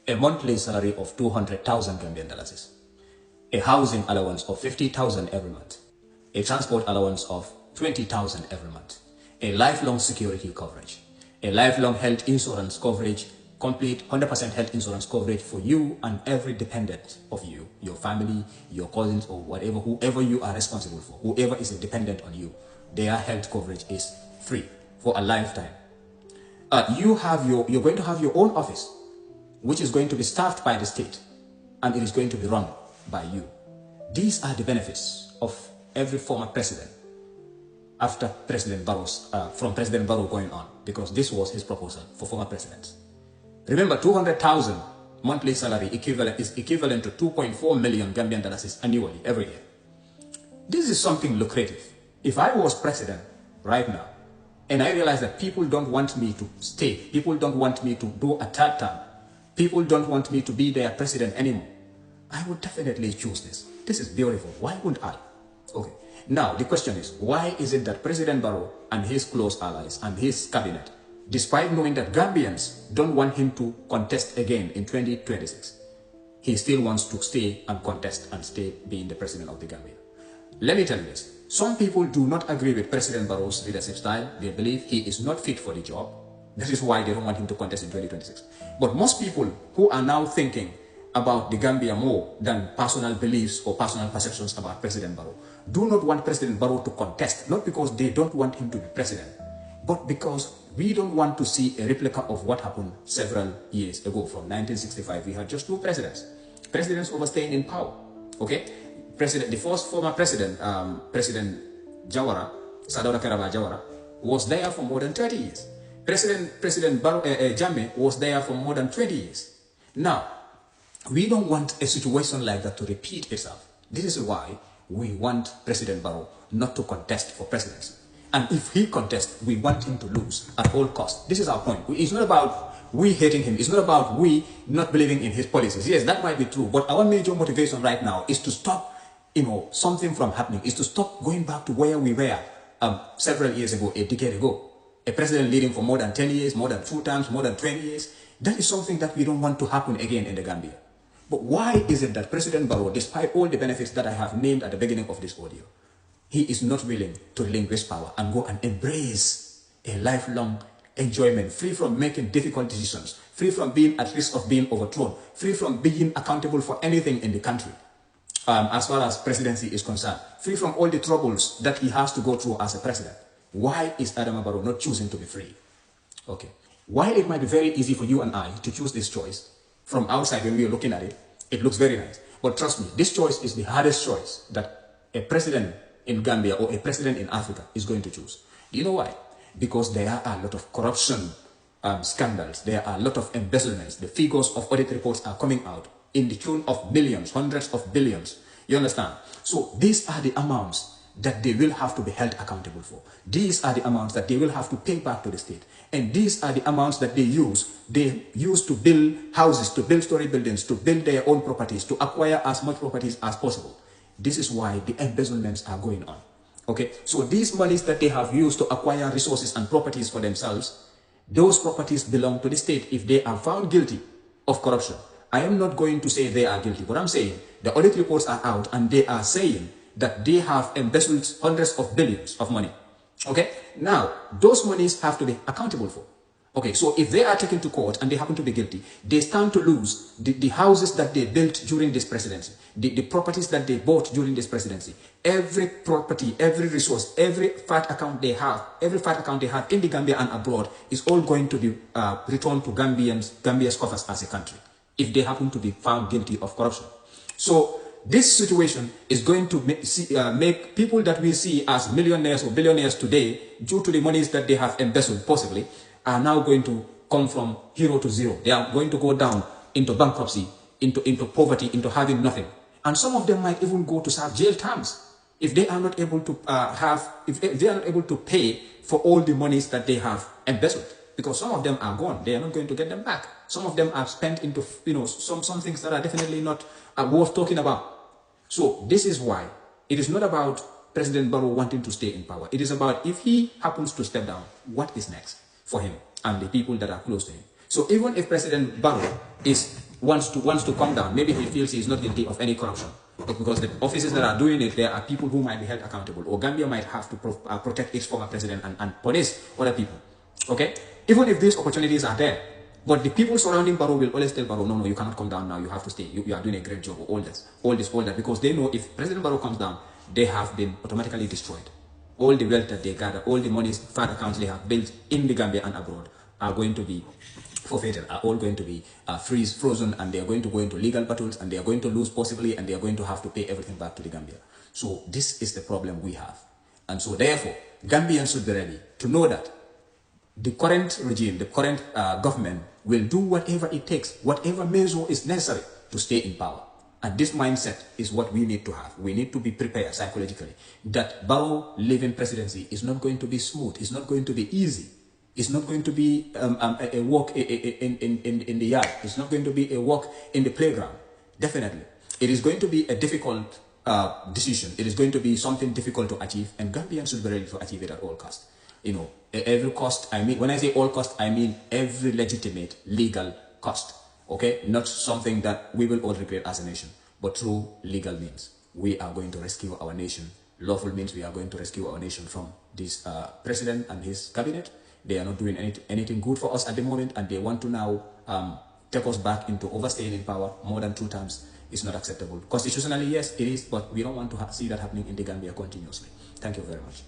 a monthly salary of 200,000 Gambian dollars, a housing allowance of 50,000 every month, a transport allowance of 20,000 every month, a lifelong security coverage, a lifelong health insurance coverage, complete 100% health insurance coverage for you and every dependent of you, your family, your cousins, or whatever, whoever you are responsible for, whoever is a dependent on you, their health coverage is free for a lifetime. You're going to have your own office, which is going to be staffed by the state, and it is going to be run by you. These are the benefits of every former president after President Barrow's, from President Barrow going on, because this was his proposal for former presidents. Remember, 200,000 monthly salary is equivalent to 2.4 million Gambian dollars annually, every year. This is something lucrative. If I was president right now, and I realize that people don't want me to stay, people don't want me to do a third term, people don't want me to be their president anymore, I would definitely choose this. This is beautiful. Why wouldn't I? Okay. Now, the question is, why is it that President Barrow and his close allies and his cabinet, despite knowing that Gambians don't want him to contest again in 2026, he still wants to stay and contest and stay being the president of the Gambia? Let me tell you this. Some people do not agree with President Barrow's leadership style. They believe he is not fit for the job. That is why they don't want him to contest in 2026. But most people who are now thinking about the Gambia more than personal beliefs or personal perceptions about President Barrow do not want President Barrow to contest, not because they don't want him to be president, but because we don't want to see a replica of what happened several years ago. From 1965, we had just two presidents overstaying in power. Okay, the first former president, President Jawara, Sadauda Karaba Jawara, was there for more than 30 years. President Barrow, Jammeh was there for more than 20 years. Now, we don't want a situation like that to repeat itself. This is why we want President Barrow not to contest for presidency. And if he contests, we want him to lose at all costs. This is our point. It's not about we hating him. It's not about we not believing in his policies. Yes, that might be true. But our major motivation right now is to stop, something from happening, is to stop going back to where we were several years ago, a decade ago. A president leading for more than 10 years, more than 2 times, more than 20 years. That is something that we don't want to happen again in the Gambia. But why is it that President Barrow, despite all the benefits that I have named at the beginning of this audio, he is not willing to relinquish power and go and embrace a lifelong enjoyment, free from making difficult decisions, free from being at risk of being overthrown, free from being accountable for anything in the country, as far as presidency is concerned, free from all the troubles that he has to go through as a president? Why is Adama Barrow not choosing to be free? Okay. While it might be very easy for you and I to choose this choice, from outside when we are looking at it, it looks very nice. But trust me, this choice is the hardest choice that a president in Gambia or a president in Africa is going to choose. Do you know why? Because there are a lot of corruption scandals. There are a lot of embezzlements. The figures of audit reports are coming out in the tune of billions, hundreds of billions. You understand? So these are the amounts that they will have to be held accountable for. These are the amounts that they will have to pay back to the state. And these are the amounts that they use to build houses, to build story buildings, to build their own properties, to acquire as much properties as possible. This is why the embezzlements are going on. Okay, so these monies that they have used to acquire resources and properties for themselves, those properties belong to the state if they are found guilty of corruption. I am not going to say they are guilty. What I'm saying, the audit reports are out and they are saying that they have embezzled hundreds of billions of money. Okay, now those monies have to be accountable for. Okay, so if they are taken to court and they happen to be guilty, they stand to lose the houses that they built during this presidency, the properties that they bought during this presidency, every property, every resource, every fat account they have in the Gambia and abroad is all going to be returned to Gambia's coffers as a country if they happen to be found guilty of corruption. So this situation is going to make people that we see as millionaires or billionaires today, due to the monies that they have embezzled possibly, are now going to come from hero to zero. They are going to go down into bankruptcy, into poverty, into having nothing. And some of them might even go to serve jail terms if they are not able to if they are not able to pay for all the monies that they have embezzled. Because some of them are gone. They are not going to get them back. Some of them are spent into, some things that are definitely not worth talking about. So this is why it is not about President Barrow wanting to stay in power. It is about if he happens to step down, what is next for him and the people that are close to him. So even if President Barrow is wants to come down. Maybe he feels he's not guilty of any corruption, but because the offices that are doing it, there are people who might be held accountable, or Gambia might have to protect its former president and punish other people. Okay, even if these opportunities are there, but the people surrounding Barrow will always tell Barrow, no, you cannot come down now, you have to stay, you are doing a great job, or all that, because they know if President Barrow comes down, they have been automatically destroyed. All the wealth that they gather, all the monies, fund accounts they have built in the Gambia and abroad are going to be forfeited, are all going to be frozen, and they are going to go into legal battles, and they are going to lose possibly, and they are going to have to pay everything back to the Gambia. So this is the problem we have. And so therefore, Gambians should be ready to know that the current regime, the current government will do whatever it takes, whatever measure is necessary to stay in power. And this mindset is what we need to have. We need to be prepared psychologically that Barrow leaving presidency is not going to be smooth. It's not going to be easy. It's not going to be a walk in the yard. It's not going to be a walk in the playground. Definitely. It is going to be a difficult decision. It is going to be something difficult to achieve, and Gambians should be ready to achieve it at all costs. You know, every cost, I mean, when I say all cost, I mean every legitimate legal cost, okay? Not something that we will all regret as a nation, but through legal means. We are going to rescue our nation. Lawful means we are going to rescue our nation from this president and his cabinet. They are not doing anything good for us at the moment, and they want to now take us back into overstaying in power more than 2 times. It's not acceptable. Constitutionally, yes, it is, but we don't want to see that happening in the Gambia continuously. Thank you very much.